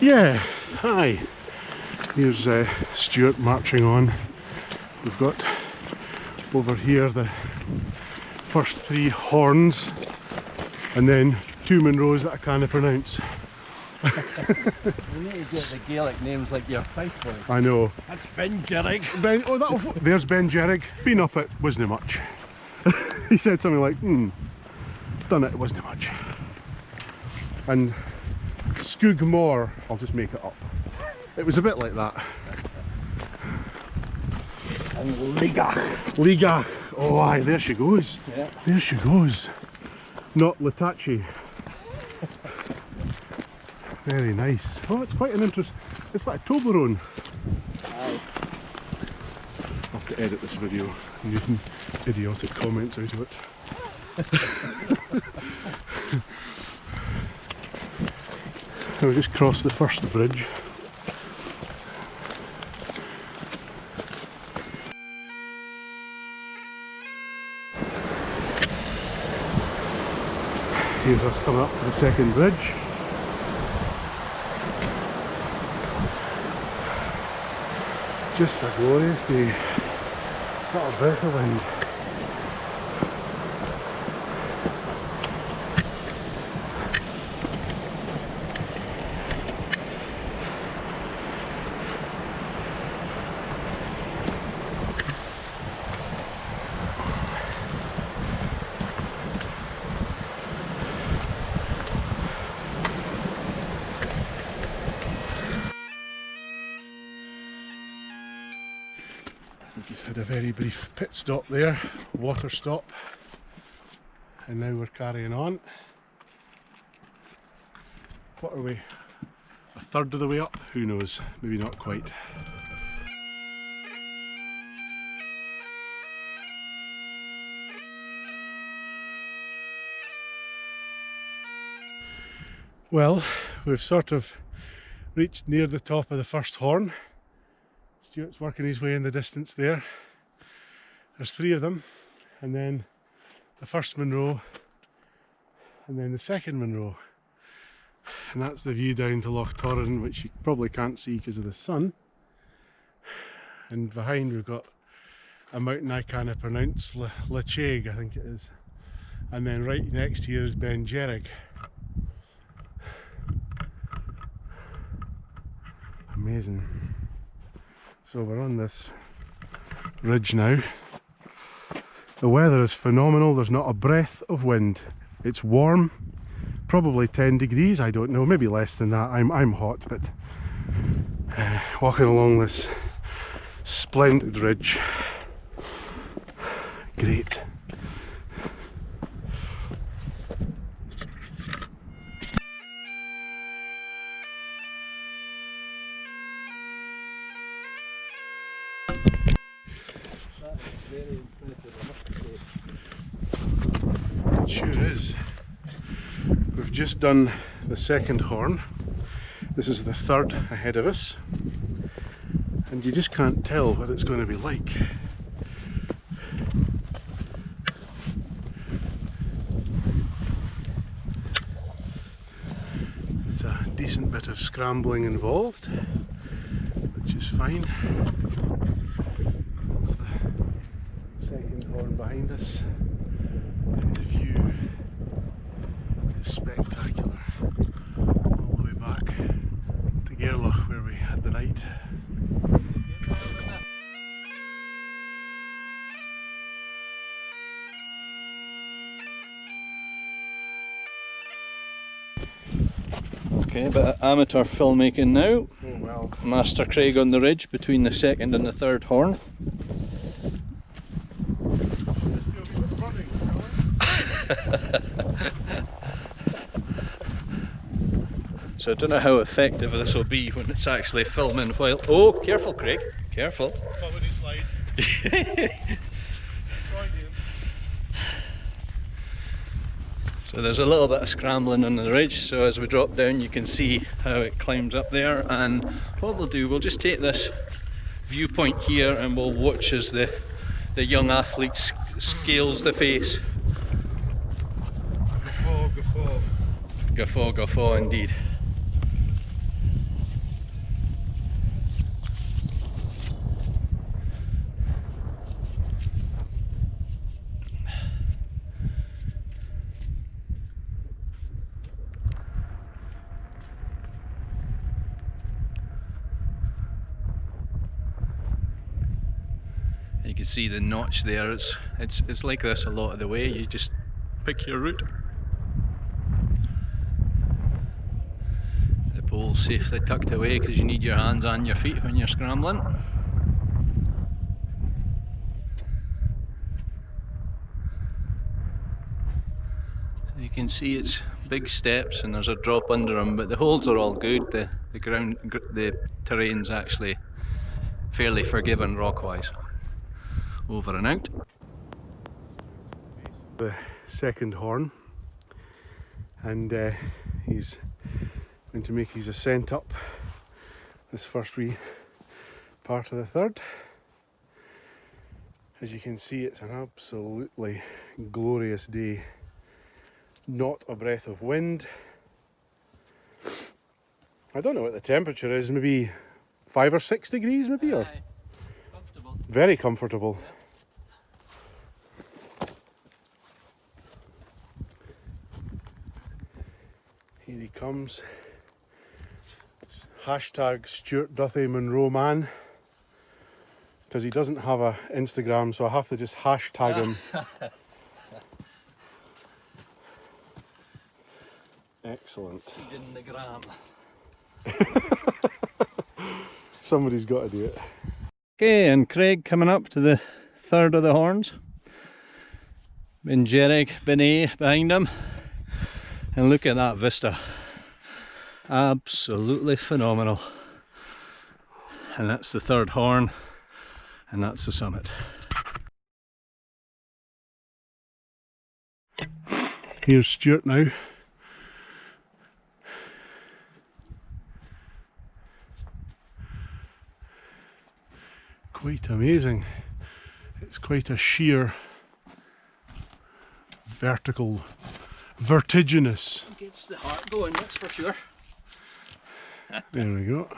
Yeah, hi. Here's Stewart marching on. We've got over here the first 3 horns and then 2 Munros that I can't pronounce. You need to get the Gaelic names like your Fife boy. I know. That's Beinn Alligin. There's Beinn Alligin. Been up it, wasn't much. He said something like, done it, wasn't much. And Sgùrr Mòr, I'll just make it up. It was a bit like that. And Gruagaich. Gruagaich. Oh aye, there she goes. Yeah. There she goes. Not Latachi. Very nice. Oh, it's quite an interest. It's like a Toblerone. Aye. I'll have to edit this video and use some idiotic comments out of it. We'll just cross the first bridge. Here's us coming up to the second bridge. Just a glorious day. Not a breath of wind. We just had a very brief pit stop there, water stop, and now we're carrying on. What are we? A third of the way up? Who knows? Maybe not quite. Well, we've sort of reached near the top of the first horn. Stewart's working his way in the distance there. There's 3 of them, and then the first Munro, and then the second Munro. And that's the view down to Loch Torrin, which you probably can't see because of the sun. And behind we've got a mountain I can't pronounce, Lacheg I think it is. And then right next here is Beinn Alligin. Amazing. So we're on this ridge now. The weather is phenomenal, there's not a breath of wind. It's warm, probably 10 degrees, I don't know, maybe less than that. I'm hot, but walking along this splendid ridge. Great. Very impressive, I must say. It sure is. We've just done the second horn. This is the third ahead of us. And you just can't tell what it's going to be like. There's a decent bit of scrambling involved, which is fine. Second horn behind us, and the view is spectacular all the way back to Gairloch where we had the night. Okay, a bit of amateur filmmaking now. Oh well. Master Craig on the ridge between the second and the third horn. So I don't know how effective this will be when it's actually filming while... Oh, careful Craig, careful. Comedy slide. So there's a little bit of scrambling on the ridge, so as we drop down you can see how it climbs up there, and what we'll do, we'll just take this viewpoint here and we'll watch as the young athlete scales the face. Guffaw, guffaw indeed. You can see the notch there. It's like this a lot of the way. You just pick your route. The pole's safely tucked away because you need your hands and your feet when you're scrambling. So you can see it's big steps and there's a drop under them, but the holds are all good. The terrain's actually fairly forgiving rock-wise. Over and out. The second horn, and he's going to make his ascent up this first wee part of the third. As you can see, it's an absolutely glorious day. Not a breath of wind. I don't know what the temperature is, maybe 5 or 6 degrees maybe, or comfortable. Very comfortable. Here he comes. Hashtag Stewart Duthie Munro man. Because he doesn't have a Instagram, so I have to just hashtag him. Excellent. Feeding the gram. Somebody's got to do it. Okay, and Craig coming up to the third of the horns. Beinn behind him. And look at that vista. Absolutely phenomenal. And that's the third horn, and that's the summit. Here's Stewart now. Quite amazing. It's quite a sheer, vertical, vertiginous. Gets the heart going, that's for sure. There we go.